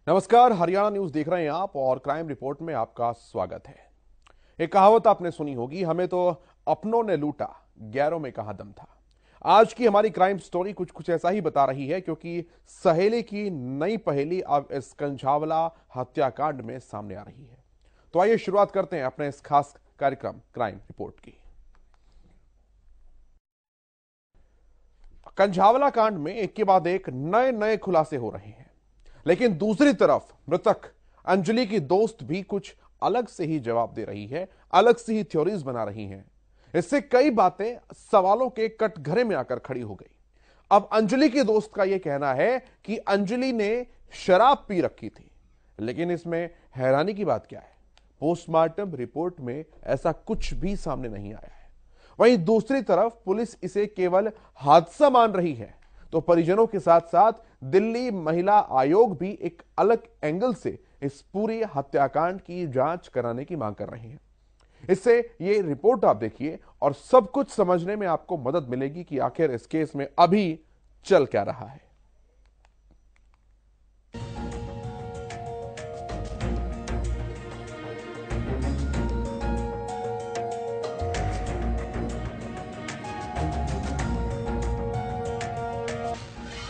नमस्कार, हरियाणा न्यूज देख रहे हैं आप और क्राइम रिपोर्ट में आपका स्वागत है। एक कहावत आपने सुनी होगी, हमें तो अपनों ने लूटा, गैरों में कहां दम था। आज की हमारी क्राइम स्टोरी कुछ कुछ ऐसा ही बता रही है, क्योंकि सहेली की नई पहेली अब इस कंझावला हत्याकांड में सामने आ रही है। तो आइए शुरुआत करते हैं अपने इस खास कार्यक्रम क्राइम रिपोर्ट की। कंझावला कांड में एक के बाद एक नए नए खुलासे हो रहे हैं, लेकिन दूसरी तरफ मृतक अंजलि की दोस्त भी कुछ अलग से ही जवाब दे रही है, अलग से ही थ्योरीज बना रही हैं। इससे कई बातें सवालों के कटघरे में आकर खड़ी हो गई। अब अंजलि के दोस्त का यह कहना है कि अंजलि ने शराब पी रखी थी, लेकिन इसमें हैरानी की बात क्या है, पोस्टमार्टम रिपोर्ट में ऐसा कुछ भी सामने नहीं आया है। वहीं दूसरी तरफ पुलिस इसे केवल हादसा मान रही है, तो परिजनों के साथ साथ दिल्ली महिला आयोग भी एक अलग एंगल से इस पूरी हत्याकांड की जांच कराने की मांग कर रहे हैं। इससे ये रिपोर्ट आप देखिए और सब कुछ समझने में आपको मदद मिलेगी कि आखिर इस केस में अभी चल क्या रहा है।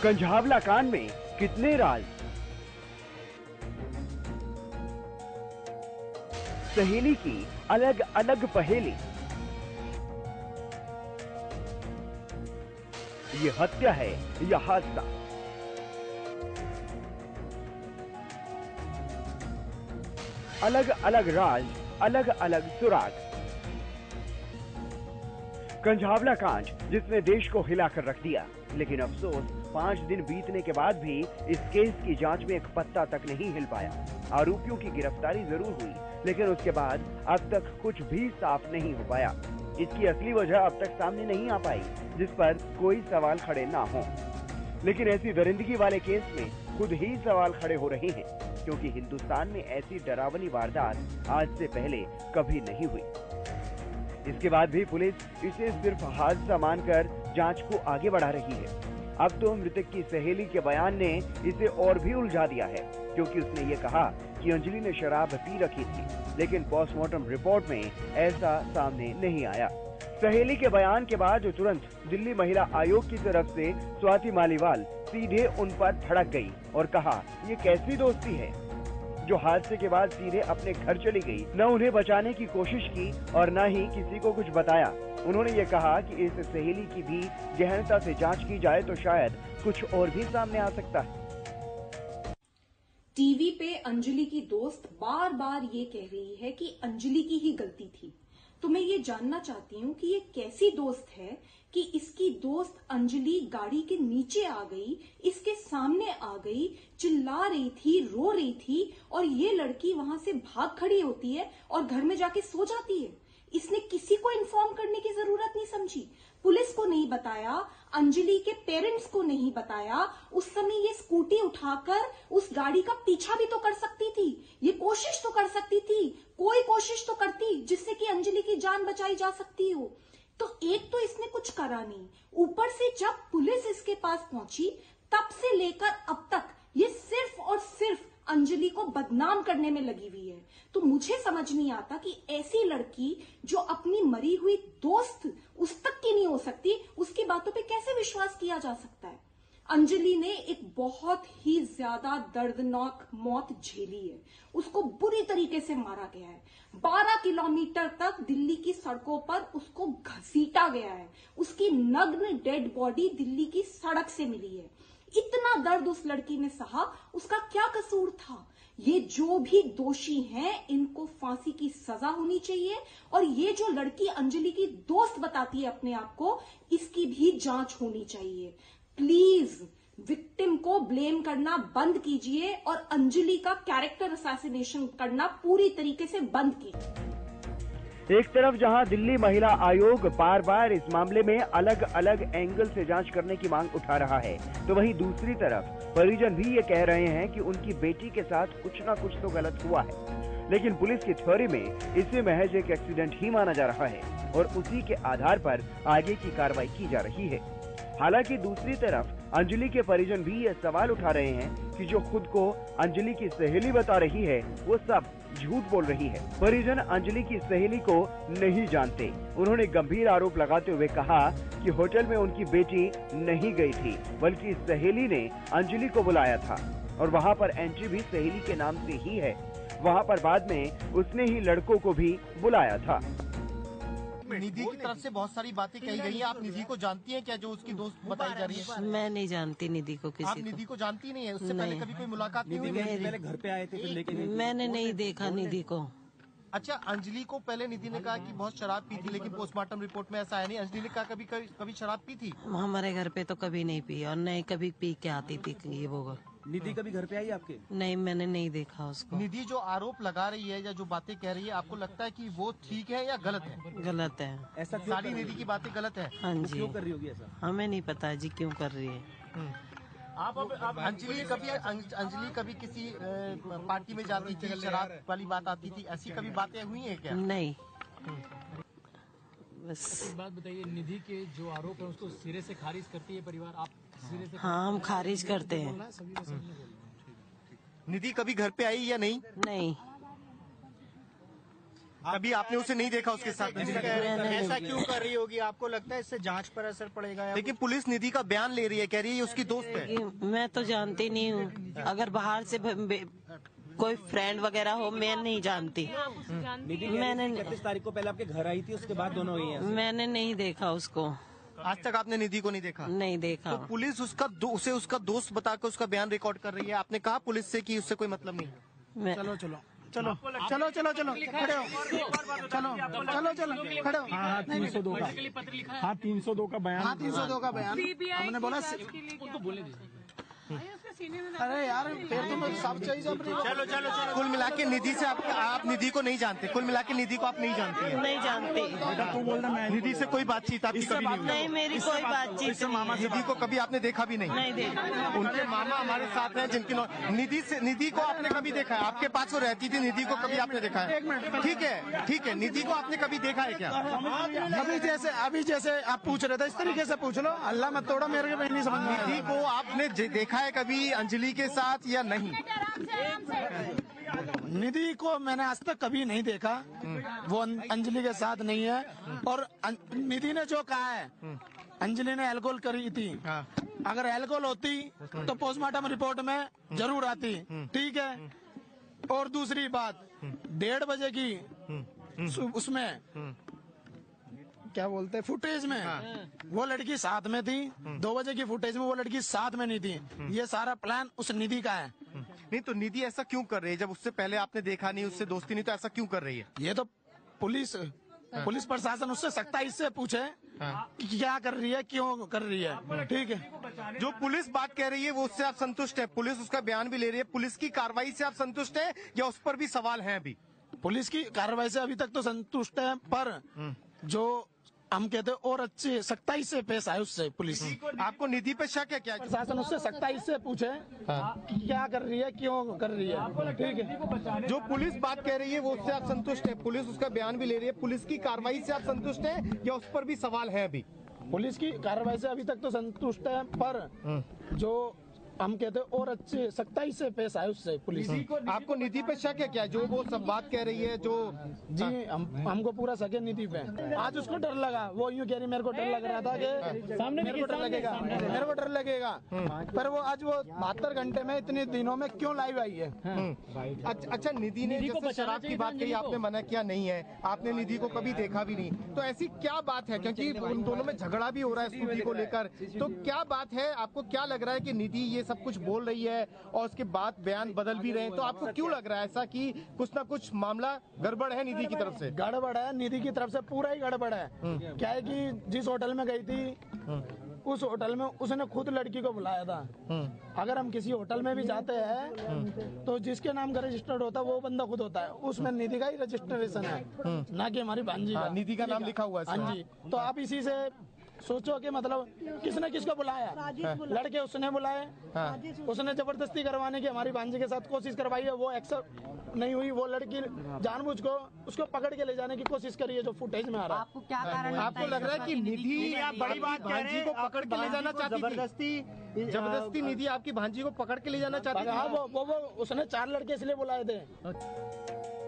कंझावला कांड में कितने राज, सहेली की अलग अलग पहेली। ये हत्या है या हादसा? अलग अलग राज, अलग अलग सुराग। कंझावला कांड जिसने देश को हिलाकर रख दिया, लेकिन अफसोस 5 दिन बीतने के बाद भी इस केस की जांच में एक पत्ता तक नहीं हिल पाया। आरोपियों की गिरफ्तारी जरूर हुई, लेकिन उसके बाद अब तक कुछ भी साफ नहीं हो पाया। इसकी असली वजह अब तक सामने नहीं आ पाई, जिस पर कोई सवाल खड़े ना हो। लेकिन ऐसी दरिंदगी वाले केस में खुद ही सवाल खड़े हो रहे हैं, क्योंकि हिंदुस्तान में ऐसी डरावनी वारदात आज से पहले कभी नहीं हुई। इसके बाद भी पुलिस इसे सिर्फ हादसा मानकर जांच को आगे बढ़ा रही है। अब तो मृतक की सहेली के बयान ने इसे और भी उलझा दिया है, क्योंकि उसने ये कहा कि अंजलि ने शराब पी रखी थी, लेकिन पोस्टमार्टम रिपोर्ट में ऐसा सामने नहीं आया। सहेली के बयान के बाद तुरंत दिल्ली महिला आयोग की तरफ से स्वाति मालीवाल सीधे उन पर भड़क गई और कहा, ये कैसी दोस्ती है जो हादसे के बाद सीधे अपने घर चली गई, न उन्हें बचाने की कोशिश की और न ही किसी को कुछ बताया। उन्होंने ये कहा कि इस सहेली की भी गहनता से जांच की जाए तो शायद कुछ और भी सामने आ सकता है। टीवी पे अंजलि की दोस्त बार बार ये कह रही है कि अंजलि की ही गलती थी। तो मैं ये जानना चाहती हूँ कि ये कैसी दोस्त है कि इसकी दोस्त अंजलि गाड़ी के नीचे आ गई, इसके सामने आ गई, चिल्ला रही थी, रो रही थी, और ये लड़की वहां से भाग खड़ी होती है और घर में जाके सो जाती है। इसने किसी को इन्फॉर्म करने की जरूरत नहीं समझी, पुलिस को नहीं बताया, अंजलि के पेरेंट्स को नहीं बताया। उस समय ये स्कूटी उठाकर उस गाड़ी का पीछा भी तो कर सकती थी, ये कोशिश तो कर सकती थी, कोई कोशिश तो करती जिससे कि अंजलि की जान बचाई जा सकती हो। तो एक तो इसने कुछ करा नहीं, ऊपर से जब पुलिस इसके पास पहुंची तब से लेकर अब तक ये सिर्फ और सिर्फ अंजलि को बदनाम करने में लगी हुई है। तो मुझे समझ नहीं आता कि ऐसी लड़की जो अपनी मरी हुई दोस्त उस तक की नहीं हो सकती, उसकी बातों पे कैसे विश्वास किया जा सकता है। अंजलि ने एक बहुत ही ज्यादा दर्दनाक मौत झेली है, उसको बुरी तरीके से मारा गया है। 12 किलोमीटर तक दिल्ली की सड़कों पर उसको घसीटा गया है, उसकी नग्न डेड बॉडी दिल्ली की सड़क से मिली है। इतना दर्द उस लड़की ने सहा, उसका क्या कसूर था। ये जो भी दोषी हैं इनको फांसी की सजा होनी चाहिए, और ये जो लड़की अंजलि की दोस्त बताती है अपने आप को, इसकी भी जांच होनी चाहिए। प्लीज विक्टिम को ब्लेम करना बंद कीजिए और अंजलि का कैरेक्टर असैसिनेशन करना पूरी तरीके से बंद कीजिए। एक तरफ जहां दिल्ली महिला आयोग बार बार इस मामले में अलग अलग एंगल से जांच करने की मांग उठा रहा है, तो वहीं दूसरी तरफ परिजन भी ये कह रहे हैं कि उनकी बेटी के साथ कुछ ना कुछ तो गलत हुआ है। लेकिन पुलिस की थ्योरी में इसे महज एक एक्सीडेंट ही माना जा रहा है और उसी के आधार पर आगे की कार्रवाई की जा रही है। हालांकि दूसरी तरफ अंजलि के परिजन भी ये सवाल उठा रहे हैं कि जो खुद को अंजलि की सहेली बता रही है वो सब झूठ बोल रही है। परिजन अंजलि की सहेली को नहीं जानते। उन्होंने गंभीर आरोप लगाते हुए कहा कि होटल में उनकी बेटी नहीं गई थी, बल्कि सहेली ने अंजलि को बुलाया था और वहां पर एंट्री भी सहेली के नाम से ही है। वहां पर बाद में उसने ही लड़कों को भी बुलाया था। निधि की तरफ से बहुत सारी बातें कही गई हैं। आप निधि को जानती हैं क्या, जो उसकी दोस्त बताई जा रही है? मैं नहीं जानती निधि को, किसी आप निधि को जानती नहीं है? उससे पहले कभी कोई मुलाकात नहीं हुई? पहले घर पे आए थे फिर लेके गए? मैंने नहीं देखा निधि को। अच्छा, अंजलि को पहले निधि ने कहा कि बहुत शराब पी थी, लेकिन पोस्टमार्टम रिपोर्ट में ऐसा है नहीं। अंजलि ने कहा कभी शराब पी थी? हमारे घर पे तो कभी नहीं पी और नहीं कभी पी के आती थी ये वो। निधि कभी घर पे आई आपके? नहीं, मैंने नहीं देखा उसको। निधि जो आरोप लगा रही है या जो बातें कह रही है, आपको लगता है कि वो ठीक है या गलत है? गलत है। ऐसा क्यों सारी निधि की बातें गलत है? हाँ वो जी, क्यों कर रही होगी ऐसा? हमें नहीं पता जी क्यों कर रही है। आप अंजलि कभी किसी पार्टी में जाती थी, शराब वाली बात आती थी, ऐसी कभी बातें हुई है क्या? नहीं, बस। एक बात बताइए, निधि के जो आरोप है उसको सिरे से खारिज करती है परिवार, आप सिरे से? हाँ, हम खारिज करते हैं। निधि कभी घर पे आई या नहीं? नहीं, अभी आपने उसे नहीं देखा उसके साथ? ऐसा क्यों कर रही होगी? आपको लगता है इससे जांच पर असर पड़ेगा? लेकिन पुलिस निधि का बयान ले रही है, कह रही है ये उसकी दोस्त है। मैं तो जानती नहीं हूँ। अगर बाहर से कोई फ्रेंड वगैरह हो, मैं नहीं जानती। मैंने 31 तारीख को पहले आपके घर आई थी, उसके बाद दोनों हुई हैं। मैंने नहीं देखा उसको। आज तक आपने निधि को नहीं देखा? नहीं देखा। तो पुलिस उसे उसका दोस्त बताकर उसका बयान रिकॉर्ड कर रही है। आपने कहा पुलिस से कि उससे कोई मतलब नहीं? मैं चलो चलो चलो चलो चलो चलो खड़े हो, चलो चलो चलो खड़े हो। हाँ 302 का, हाँ 302 का बयान, हाँ 302 का बयान हमने बोला। उनको बोले दीजिए। अरे यार फिर तुम सब चाहिए अपनी। चलो चलो चलो। कुल मिला के निधि से आप निधि को नहीं जानते? कुल मिला के निधि को आप नहीं जानती है? नहीं जानती। तू बोल रहा मैं निधि से कोई बातचीत आपकी कभी नहीं हुई? नहीं, मेरी कोई बातचीत नहीं। निधि को कभी आपने देखा भी नहीं? नहीं देखा। उनके मामा हमारे साथ हैं जिनकी निधि को आपने कभी देखा है? आपके पास वो रहती थी, निधि को कभी आपने देखा है? ठीक है, निधि को आपने कभी देखा है क्या? अभी जैसे आप पूछ रहे थे इस तरीके से पूछ लो। अल्लाह मत तोड़ा, मेरे को नहीं समझ में। निधि को आपने देखा है कभी अंजलि के साथ या नहीं? निधि को मैंने आज तक कभी नहीं देखा, वो अंजलि के साथ नहीं है। और निधि ने जो कहा है, अंजलि ने अल्कोहल करी थी, अगर अल्कोहल होती तो पोस्टमार्टम रिपोर्ट में जरूर आती। ठीक है। और दूसरी बात, 1:30 बजे की उसमें क्या बोलते हैं फुटेज में वो लड़की साथ में थी, 2 बजे की फुटेज में वो लड़की साथ में नहीं थी। ये सारा प्लान उस निधि का है। नहीं तो निधि ऐसा क्यों कर रही है? जब उससे पहले आपने देखा नहीं, उससे दोस्ती नहीं, तो ऐसा क्यों कर रही है? ये तो पुलिस प्रशासन उससे सख्ताई से पूछे कि क्या कर रही है, क्यों कर रही है। ठीक है। जो पुलिस बात कह रही है वो उससे आप संतुष्ट है? पुलिस उसका बयान भी ले रही है, पुलिस की कार्रवाई से आप संतुष्ट है या उस पर भी सवाल है? अभी पुलिस की कार्रवाई से अभी तक तो संतुष्ट है, पर जो हम कहते हैं और अच्छी सख्ताई से पेश आए उससे पुलिस। आपको निधि पे शक है क्या? प्रशासन उससे सख्ताई से पूछे कि क्या कर रही है, क्यों कर रही है। ठीक है। जो पुलिस बात कह रही है वो उससे आप संतुष्ट है? पुलिस उसका बयान भी ले रही है, पुलिस की कार्रवाई से आप संतुष्ट है या उस पर भी सवाल है? अभी पुलिस की कार्रवाई से अभी तक तो संतुष्ट है, पर जो हम कहते हैं और अच्छी सख्ताई से पेश आए उससे पुलिस। आपको निधि पे शक है क्या? जो वो सब बात कह रही है जो जी हमको पूरा शक है निधि पे। आज उसको डर लगा, वो यूँ कह रही मेरे को डर लग रहा था कि सामने मेरे को डर लगेगा, पर वो आज वो 72 घंटे में इतने दिनों में क्यों लाइव आई है। अच्छा, निधि ने जैसे शराब की बात कही, आपने मना किया नहीं है, आपने निधि को कभी देखा भी नहीं, तो ऐसी क्या बात है? क्योंकि उन दोनों में झगड़ा भी हो रहा है स्कूटी को लेकर, तो क्या बात है? आपको क्या लग रहा है कि निधि ये सब कुछ बोल रही है और उसके बाद बयान बदल भी रहे हैं, तो आपको क्यों लग रहा है ऐसा कि कुछ ना कुछ मामला गड़बड़ है निधि की तरफ से? गड़बड़ है, निधि की तरफ से पूरा ही गड़बड़ है। क्या है कि जिस होटल में गई थी उस होटल में उसने खुद लड़की को बुलाया था। अगर हम किसी होटल में भी जाते हैं तो जिसके नाम का रजिस्टर्ड होता है वो बंदा खुद होता है, उसमें निधि का ही रजिस्ट्रेशन है, ना कि हमारी भांजी का। निधि का नाम लिखा हुआ है। हाँ जी। तो आप इसी से सोचो कि मतलब किसने किसको बुलाया, लड़के उसने बुलाए, उसने जबरदस्ती करवाने की हमारी भांजी के साथ कोशिश करवाई है, वो एक्सेप्ट नहीं हुई। वो लड़की जानबूझ को उसको पकड़ के ले जाने की कोशिश करी है, जो फुटेज में आ रहा है। आपको क्या कारण आपको लग रहा है कि निधि आप बड़ी बात भांजी को पकड़ के ले जाना चाहती थी? जबरदस्ती निधि आपकी भांजी को पकड़ के ले जाना चाहती थी? हाँ, वो उसने 4 लड़के इसलिए बुलाए थे।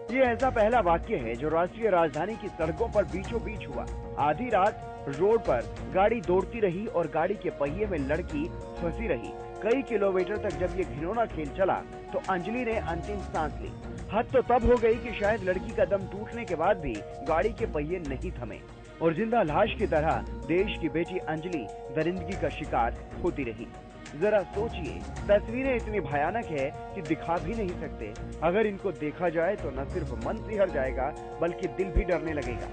ये ऐसा पहला वाक्य है जो राष्ट्रीय राजधानी की सड़कों पर बीचों बीच हुआ। आधी रात रोड पर गाड़ी दौड़ती रही और गाड़ी के पहिए में लड़की फंसी रही। कई किलोमीटर तक जब ये घिनौना खेल चला तो अंजलि ने अंतिम सांस ली। हद तो तब हो गई कि शायद लड़की का दम टूटने के बाद भी गाड़ी के पहिए नहीं थमे और जिंदा लाश की तरह देश की बेटी अंजलि दरिंदगी का शिकार होती रही। जरा सोचिए, तस्वीरें इतनी भयानक है कि दिखा भी नहीं सकते। अगर इनको देखा जाए तो न सिर्फ मन सिहर जाएगा बल्कि दिल भी डरने लगेगा।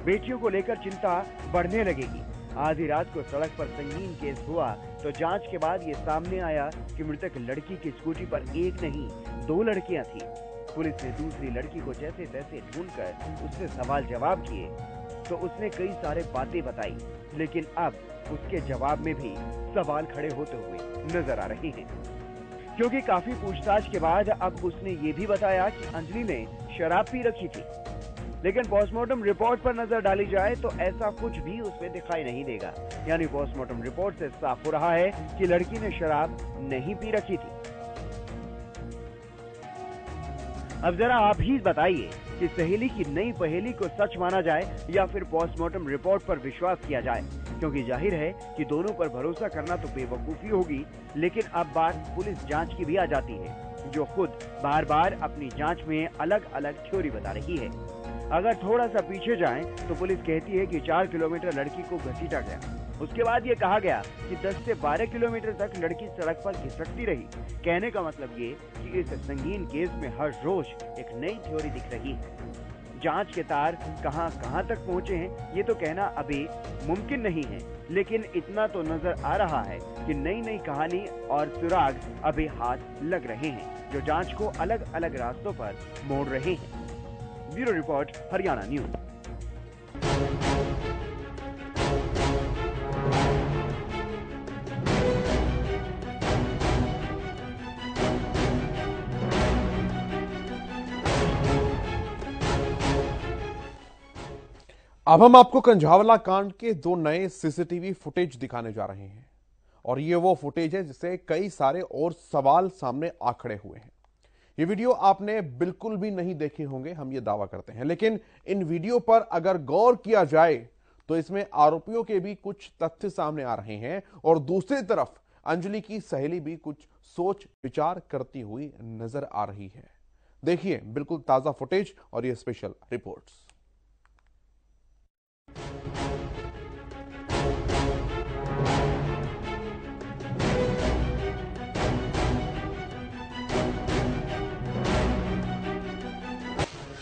बेटियों को लेकर चिंता बढ़ने लगेगी। आधी रात को सड़क पर संगीन केस हुआ तो जांच के बाद ये सामने आया कि मृतक लड़की की स्कूटी पर एक नहीं 2 लड़कियां थी। पुलिस ने दूसरी लड़की को जैसे तैसे ढूंढकर उससे सवाल जवाब किए तो उसने कई सारे बातें बताई, लेकिन अब उसके जवाब में भी सवाल खड़े होते हुए नजर आ रहे हैं, क्योंकि काफी पूछताछ के बाद अब उसने ये भी बताया कि अंजलि ने शराब पी रखी थी। लेकिन पोस्टमार्टम रिपोर्ट पर नजर डाली जाए तो ऐसा कुछ भी उसमें दिखाई नहीं देगा। यानी पोस्टमार्टम रिपोर्ट से साफ हो रहा है कि लड़की ने शराब नहीं पी रखी थी। अब जरा आप ही बताइए कि सहेली की नई पहेली को सच माना जाए या फिर पोस्टमार्टम रिपोर्ट पर विश्वास किया जाए, क्योंकि जाहिर है कि दोनों पर भरोसा करना तो बेवकूफी होगी। लेकिन अब बात पुलिस जांच की भी आ जाती है, जो खुद बार बार अपनी जांच में अलग अलग थ्योरी बता रही है। अगर थोड़ा सा पीछे जाएं तो पुलिस कहती है कि 4 किलोमीटर लड़की को घसीटा गया। उसके बाद ये कहा गया कि 10 से 12 किलोमीटर तक लड़की सड़क पर घिसटती रही। कहने का मतलब ये कि इस संगीन केस में हर रोज एक नई थ्योरी दिख रही है। जांच के तार कहां तक पहुंचे हैं ये तो कहना अभी मुमकिन नहीं है, लेकिन इतना तो नजर आ रहा है कि नई नई कहानी और सुराग अभी हाथ लग रहे हैं, जो जांच को अलग अलग रास्तों पर मोड़ रहे हैं। Bureau report, Haryana news. अब हम आपको कंझावला कांड के 2 नए सीसीटीवी फुटेज दिखाने जा रहे हैं और ये वो फुटेज है जिससे कई सारे और सवाल सामने आ खड़े हुए हैं। ये वीडियो आपने बिल्कुल भी नहीं देखे होंगे, हम ये दावा करते हैं, लेकिन इन वीडियो पर अगर गौर किया जाए तो इसमें आरोपियों के भी कुछ तथ्य सामने आ रहे हैं और दूसरी तरफ अंजलि की सहेली भी कुछ सोच विचार करती हुई नजर आ रही है। देखिए बिल्कुल ताजा फुटेज और ये स्पेशल रिपोर्ट्स।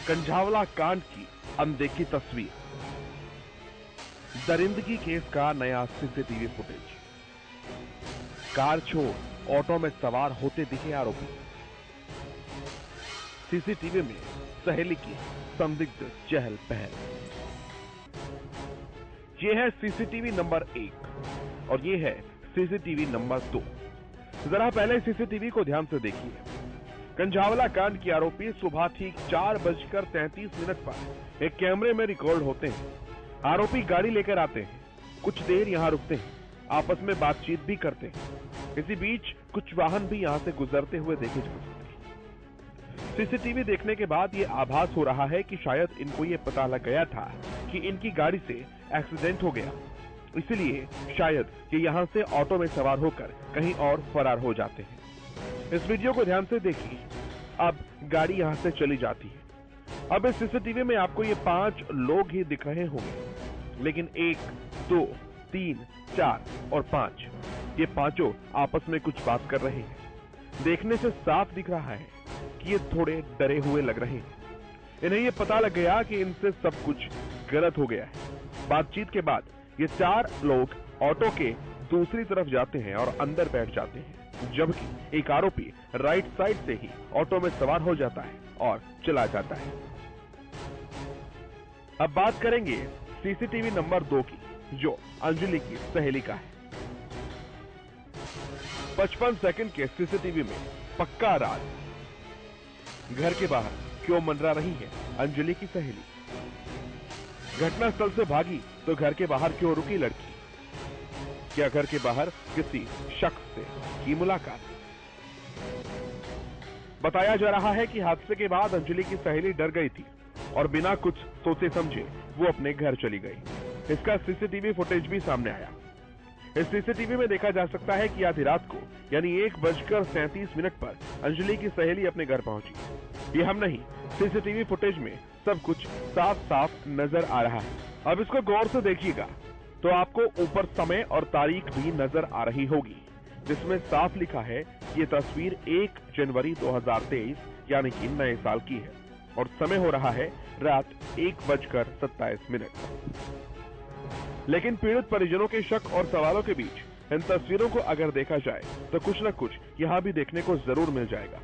कंझावला कांड की अनदेखी तस्वीर, दरिंदगी केस का नया सीसीटीवी फुटेज। कार छोड़ ऑटो में सवार होते दिखे आरोपी। सीसीटीवी में सहेली की संदिग्ध चहल पहल। यह है सीसीटीवी नंबर 1 और यह है सीसीटीवी नंबर 2। जरा पहले सीसीटीवी को ध्यान से देखिए। कंझावला कांड के आरोपी सुबह ठीक 4:33 पर एक कैमरे में रिकॉर्ड होते हैं। आरोपी गाड़ी लेकर आते हैं, कुछ देर यहां रुकते हैं, आपस में बातचीत भी करते हैं। इसी बीच कुछ वाहन भी यहां से गुजरते हुए देखे जा सकते हैं। सीसीटीवी देखने के बाद ये आभास हो रहा है कि शायद इनको ये पता लग गया था कि इनकी गाड़ी से एक्सीडेंट हो गया, इसलिए शायद ये यहां से ऑटो में सवार होकर कहीं और फरार हो जाते हैं। इस वीडियो को ध्यान से देखिए। अब गाड़ी यहां से चली जाती है। अब इस सीसीटीवी में आपको ये 5 लोग ही दिख रहे होंगे, लेकिन 1, 2, 3, 4 और 5 ये पांचों आपस में कुछ बात कर रहे हैं। देखने से साफ दिख रहा है कि ये थोड़े डरे हुए लग रहे हैं। इन्हें ये पता लग गया कि इनसे सब कुछ गलत हो गया है। बातचीत के बाद ये 4 लोग ऑटो के दूसरी तरफ जाते हैं और अंदर बैठ जाते हैं, जबकि एक आरोपी राइट साइड से ही ऑटो में सवार हो जाता है और चला जाता है। अब बात करेंगे सीसीटीवी नंबर 2 की। जो अंजलि की सहेली का है। 55 सेकंड के सीसीटीवी में पक्का राज। घर के बाहर क्यों मंडरा रही है अंजलि की सहेली? घटनास्थल से भागी तो घर के बाहर क्यों रुकी लड़की? क्या घर के बाहर किसी शख्स से की मुलाकात? बताया जा रहा है कि हादसे के बाद अंजलि की सहेली डर गई थी और बिना कुछ सोचे समझे वो अपने घर चली गई। इसका सीसीटीवी फुटेज भी सामने आया। इस सीसीटीवी में देखा जा सकता है कि आधी रात को यानी 1:37 पर अंजलि की सहेली अपने घर पहुंची। ये हम नहीं, सीसीटीवी फुटेज में सब कुछ साफ साफ नजर आ रहा है। अब इसको गौर से देखिएगा तो आपको ऊपर समय और तारीख भी नजर आ रही होगी, जिसमें साफ लिखा है कि ये तस्वीर 1 जनवरी 2023 यानी कि नए साल की है और समय हो रहा है रात 1:27। लेकिन पीड़ित परिजनों के शक और सवालों के बीच इन तस्वीरों को अगर देखा जाए तो कुछ न कुछ यहाँ भी देखने को जरूर मिल जाएगा।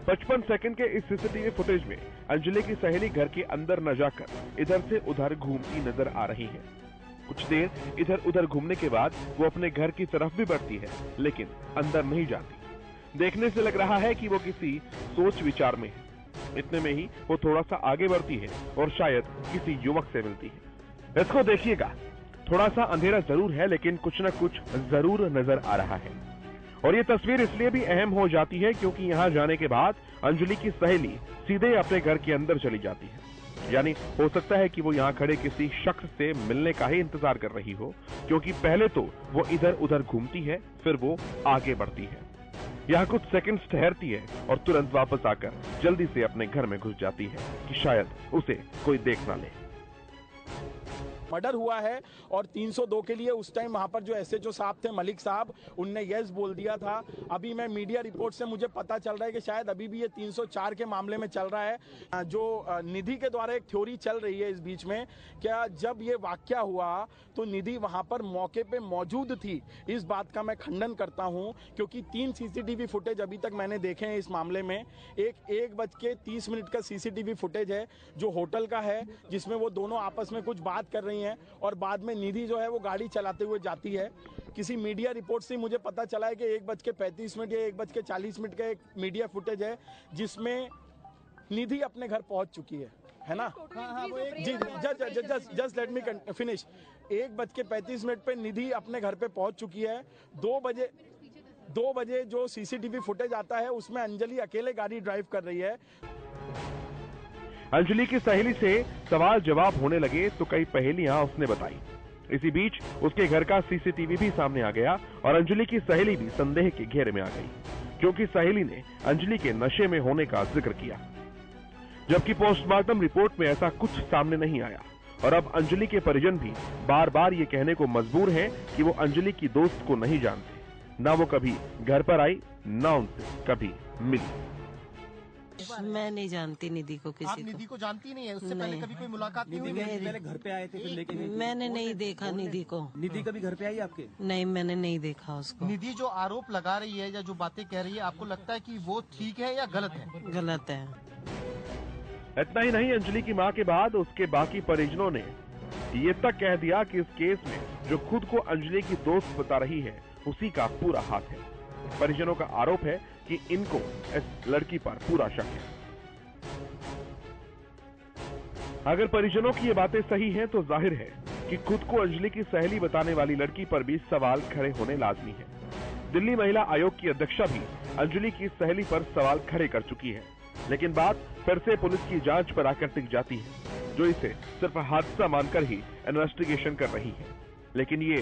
55 सेकंड के इस सीसीटीवी फुटेज में अंजलि की सहेली घर के अंदर न जाकर इधर से उधर घूमती नजर आ रही है। कुछ देर इधर उधर घूमने के बाद वो अपने घर की तरफ भी बढ़ती है, लेकिन अंदर नहीं जाती। देखने से लग रहा है कि वो किसी सोच विचार में है। इतने में ही वो थोड़ा सा आगे बढ़ती है और शायद किसी युवक से मिलती है। इसको देखिएगा, थोड़ा सा अंधेरा जरूर है लेकिन कुछ न कुछ जरूर नजर आ रहा है। और ये तस्वीर इसलिए भी अहम हो जाती है क्योंकि यहाँ जाने के बाद अंजलि की सहेली सीधे अपने घर के अंदर चली जाती है। यानी हो सकता है कि वो यहाँ खड़े किसी शख्स से मिलने का ही इंतजार कर रही हो, क्योंकि पहले तो वो इधर उधर घूमती है, फिर वो आगे बढ़ती है, यहाँ कुछ सेकंड्स ठहरती है और तुरंत वापस आकर जल्दी से अपने घर में घुस जाती है कि शायद उसे कोई देख ना ले। मर्डर हुआ है और 302 के लिए उस टाइम वहां पर जो एसएचओ साहब थे, मलिक साहब, उनने यस बोल दिया था। अभी मैं मीडिया रिपोर्ट से मुझे पता चल रहा है कि शायद अभी भी ये 304 के मामले में चल रहा है। जो निधि के द्वारा एक थ्योरी चल रही है इस बीच में, क्या जब ये वाकया हुआ तो निधि वहां पर मौके पे मौजूद थी? इस बात का मैं खंडन करता हूं, क्योंकि 3 सीसीटीवी फुटेज अभी तक मैंने देखे हैं इस मामले में। एक 1:30 का सीसीटीवी फुटेज है जो होटल का है, जिसमें वो दोनों आपस में कुछ बात कर रही है और बाद में निधि जो है वो गाड़ी चलाते हुए जाती है। किसी मीडिया रिपोर्ट से मुझे पता चला है कि 1:35 या 1:40 का एक मीडिया फुटेज है जिसमें निधि अपने घर पहुंच चुकी है ना? जी, जस्ट लेट मी फिनिश। 1:35 पे निधि अपने घर पे पहुंच चुकी है। 2 बजे जो सीसीटीवी फुटेज आता है उसमें अंजलि अकेले गाड़ी ड्राइव कर रही है। अंजलि की सहेली से सवाल जवाब होने लगे तो कई पहेलियां उसने बताई। इसी बीच उसके घर का सीसीटीवी भी सामने आ गया और अंजलि की सहेली भी संदेह के घेरे में आ गई, क्योंकि सहेली ने अंजलि के नशे में होने का जिक्र किया, जबकि पोस्टमार्टम रिपोर्ट में ऐसा कुछ सामने नहीं आया। और अब अंजलि के परिजन भी बार बार ये कहने को मजबूर हैं कि वो अंजलि की दोस्त को नहीं जानते, ना वो कभी घर पर आई, ना उनसे कभी मिली। मैं नहीं जानती निधि को, किसी आप निधि को जानती नहीं है? उससे पहले कभी कोई मुलाकात नहीं हुई? पहले घर पे आए थे, फिर लेके गए थे। मैंने नहीं देखा निधि को। निधि कभी घर पे आई आपके? नहीं, मैंने नहीं देखा उसको। निधि जो आरोप लगा रही है या जो बातें कह रही है, आपको लगता है कि वो ठीक है या गलत है? गलत है। इतना ही नहीं, अंजलि की मां के बाद उसके बाकी परिजनों ने ये तक कह दिया कि इस केस में जो खुद को अंजलि की दोस्त बता रही है उसी का पूरा हाथ है। परिजनों का आरोप है कि इनको इस लड़की पर पूरा शक है। अगर परिजनों की ये बातें सही हैं तो जाहिर है कि खुद को अंजलि की सहेली बताने वाली लड़की पर भी सवाल खड़े होने लाजमी है। दिल्ली महिला आयोग की अध्यक्षा भी अंजलि की सहेली पर सवाल खड़े कर चुकी है, लेकिन बात फिर से पुलिस की जांच पर आकर टिक जाती है, जो इसे सिर्फ हादसा मानकर ही इन्वेस्टिगेशन कर रही है। लेकिन ये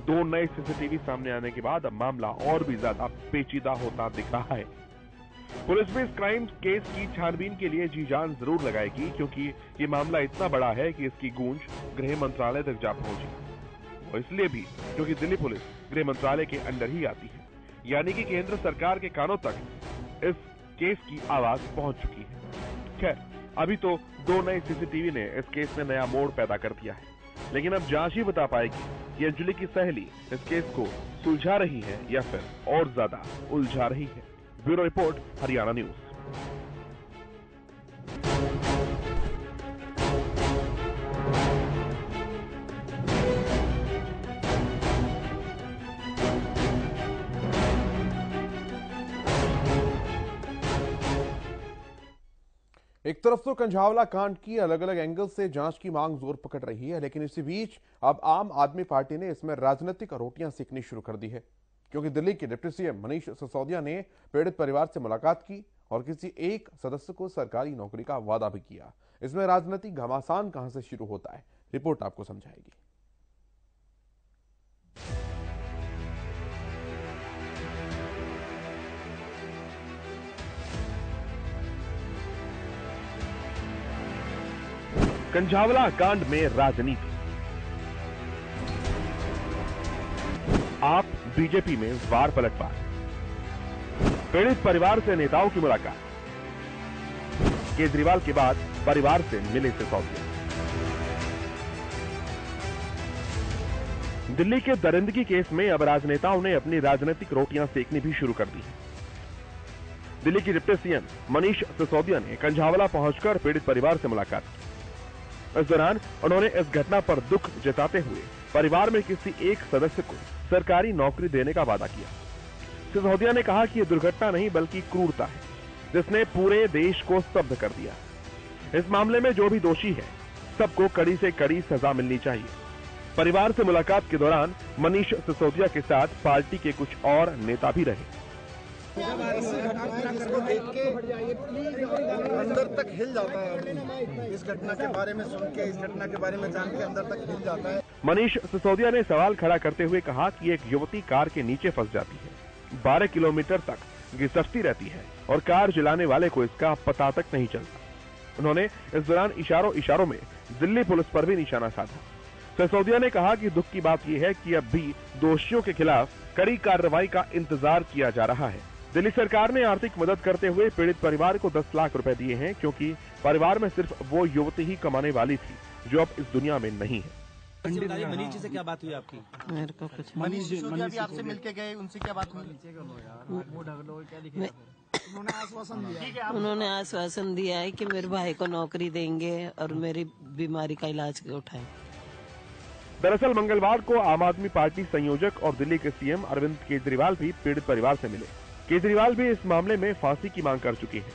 2 नए सीसीटीवी सामने आने के बाद अब मामला और भी ज्यादा पेचीदा होता दिख रहा है। पुलिस भी इस क्राइम केस की छानबीन के लिए जी जान जरूर लगाएगी, क्योंकि ये मामला इतना बड़ा है कि इसकी गूंज गृह मंत्रालय तक जा पहुंची। और इसलिए भी क्योंकि दिल्ली पुलिस गृह मंत्रालय के अंडर ही आती है, यानी कि केंद्र सरकार के कानों तक इस केस की आवाज पहुंच चुकी है। खैर, अभी तो 2 नए सीसीटीवी ने इस केस में नया मोड़ पैदा कर दिया है, लेकिन अब जांच ही बता पाएगी कि अंजलि की सहेली इस केस को सुलझा रही है या फिर और ज्यादा उलझा रही है। Bureau report, Haryana news. एक तरफ तो कंझावला कांड की अलग अलग एंगल से जांच की मांग जोर पकड़ रही है, लेकिन इसी बीच अब आम आदमी पार्टी ने इसमें राजनीतिक रोटियां सेकनी शुरू कर दी है, क्योंकि दिल्ली के डिप्टी सीएम मनीष सिसोदिया ने पीड़ित परिवार से मुलाकात की और किसी एक सदस्य को सरकारी नौकरी का वादा भी किया। इसमें राजनीतिक घमासान कहां से शुरू होता है, रिपोर्ट आपको समझाएगी। कंझावला कांड में राजनीति। आप बीजेपी में वार पलटवार। पीड़ित परिवार से नेताओं की मुलाकात। केजरीवाल के बाद परिवार से मिले सिसोदिया। दिल्ली के दरिंदगी केस में अब राजनेताओं ने अपनी राजनीतिक रोटियां सेकनी भी शुरू कर दी है। दिल्ली के डिप्टी सीएम मनीष सिसोदिया ने कंझावला पहुंचकर पीड़ित परिवार से मुलाकात की। इस दौरान उन्होंने इस घटना पर दुख जताते हुए परिवार में किसी एक सदस्य को सरकारी नौकरी देने का वादा किया। सिसोदिया ने कहा कि यह दुर्घटना नहीं बल्कि क्रूरता है, जिसने पूरे देश को स्तब्ध कर दिया। इस मामले में जो भी दोषी है, सबको कड़ी से कड़ी सजा मिलनी चाहिए। परिवार से मुलाकात के दौरान मनीष सिसोदिया के साथ पार्टी के कुछ और नेता भी रहे। इसको देख के अंदर तक हिल जाता है। इस घटना के बारे में सुन के, इस घटना के बारे में जान के अंदर तक हिल जाता है। मनीष सिसोदिया ने सवाल खड़ा करते हुए कहा कि एक युवती कार के नीचे फंस जाती है, 12 किलोमीटर तक घिसटती रहती है और कार चलाने वाले को इसका पता तक नहीं चलता। उन्होंने इस दौरान इशारों में दिल्ली पुलिस पर भी निशाना साधा। सिसोदिया ने कहा कि दुख की बात यह है कि अब भी दोषियों के खिलाफ कड़ी कार्रवाई का इंतजार किया जा रहा है। दिल्ली सरकार ने आर्थिक मदद करते हुए पीड़ित परिवार को 10 लाख रुपए दिए हैं, क्योंकि परिवार में सिर्फ वो युवती ही कमाने वाली थी जो अब इस दुनिया में नहीं है। मनीष जी से क्या बात हुई आपकी? मेरे को कुछ मनीष सिसोदिया भी आपसे मिलके गए, उनसे क्या बात हुई? उन्होंने आश्वासन दिया है कि मेरे भाई को नौकरी देंगे और मेरी बीमारी का इलाज उठाएं। दरअसल मंगलवार को आम आदमी पार्टी संयोजक और दिल्ली के सीएम अरविंद केजरीवाल भी पीड़ित परिवार से मिले। केजरीवाल भी इस मामले में फांसी की मांग कर चुके हैं।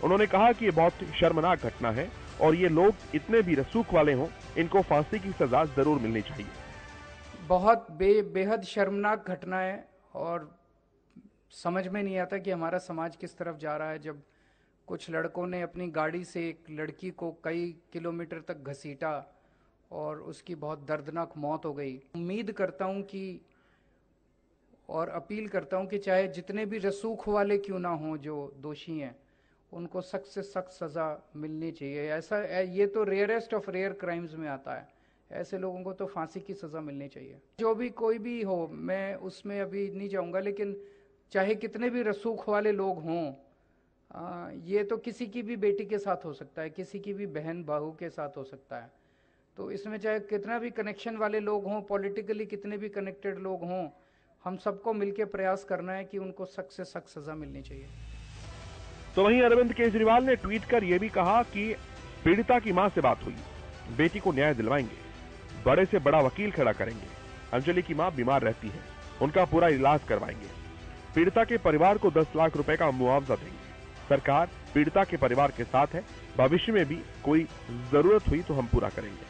उन्होंने कहा कि ये बहुत शर्मनाक घटना है और ये लोग इतने भी रसूख वाले हों, इनको फांसी की सजा जरूर मिलनी चाहिए। बहुत बेहद शर्मनाक घटना है और समझ में नहीं आता कि हमारा समाज किस तरफ जा रहा है, जब कुछ लड़कों ने अपनी गाड़ी से एक लड़की को कई किलोमीटर तक घसीटा और उसकी बहुत दर्दनाक मौत हो गई। उम्मीद करता हूं कि और अपील करता हूं कि चाहे जितने भी रसूख वाले क्यों ना हों जो दोषी हैं, उनको सख्त से सख्त सजा मिलनी चाहिए। ऐसा ये तो रेयरेस्ट ऑफ रेयर क्राइम्स में आता है। ऐसे लोगों को तो फांसी की सजा मिलनी चाहिए। जो भी कोई भी हो, मैं उसमें अभी नहीं जाऊंगा, लेकिन चाहे कितने भी रसूख वाले लोग हों, ये तो किसी की भी बेटी के साथ हो सकता है, किसी की भी बहन बहू के साथ हो सकता है। तो इसमें चाहे कितना भी कनेक्शन वाले लोग हों, पॉलिटिकली कितने भी कनेक्टेड लोग हों, हम सबको मिलकर प्रयास करना है कि उनको सख्त से सख्त सजा मिलनी चाहिए। तो वहीं अरविंद केजरीवाल ने ट्वीट कर यह भी कहा कि पीड़िता की मां से बात हुई, बेटी को न्याय दिलवाएंगे, बड़े से बड़ा वकील खड़ा करेंगे। अंजलि की मां बीमार रहती है, उनका पूरा इलाज करवाएंगे। पीड़िता के परिवार को 10 लाख रुपए का मुआवजा देंगे। सरकार पीड़िता के परिवार के साथ है, भविष्य में भी कोई जरूरत हुई तो हम पूरा करेंगे।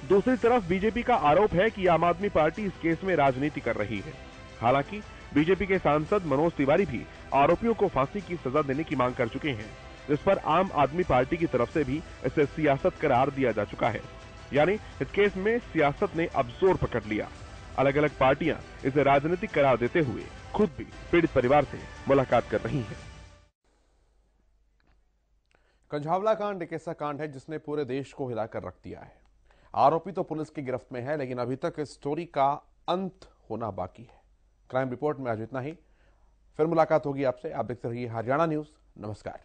दूसरी तरफ बीजेपी का आरोप है कि आम आदमी पार्टी इस केस में राजनीति कर रही है। हालांकि बीजेपी के सांसद मनोज तिवारी भी आरोपियों को फांसी की सजा देने की मांग कर चुके हैं, जिस पर आम आदमी पार्टी की तरफ से भी इसे सियासत करार दिया जा चुका है। यानी इस केस में सियासत ने अब जोर पकड़ लिया। अलग अलग पार्टियां इसे राजनीतिक करार देते हुए खुद भी पीड़ित परिवार से मुलाकात कर रही हैं। कंझावला कांड एक ऐसा कांड है जिसने पूरे देश को हिलाकर रख दिया है। आरोपी तो पुलिस की गिरफ्त में है, लेकिन अभी तक इस स्टोरी का अंत होना बाकी है। क्राइम रिपोर्ट में आज इतना ही। फिर मुलाकात होगी आपसे। आप देखते रहिए हरियाणा न्यूज। नमस्कार।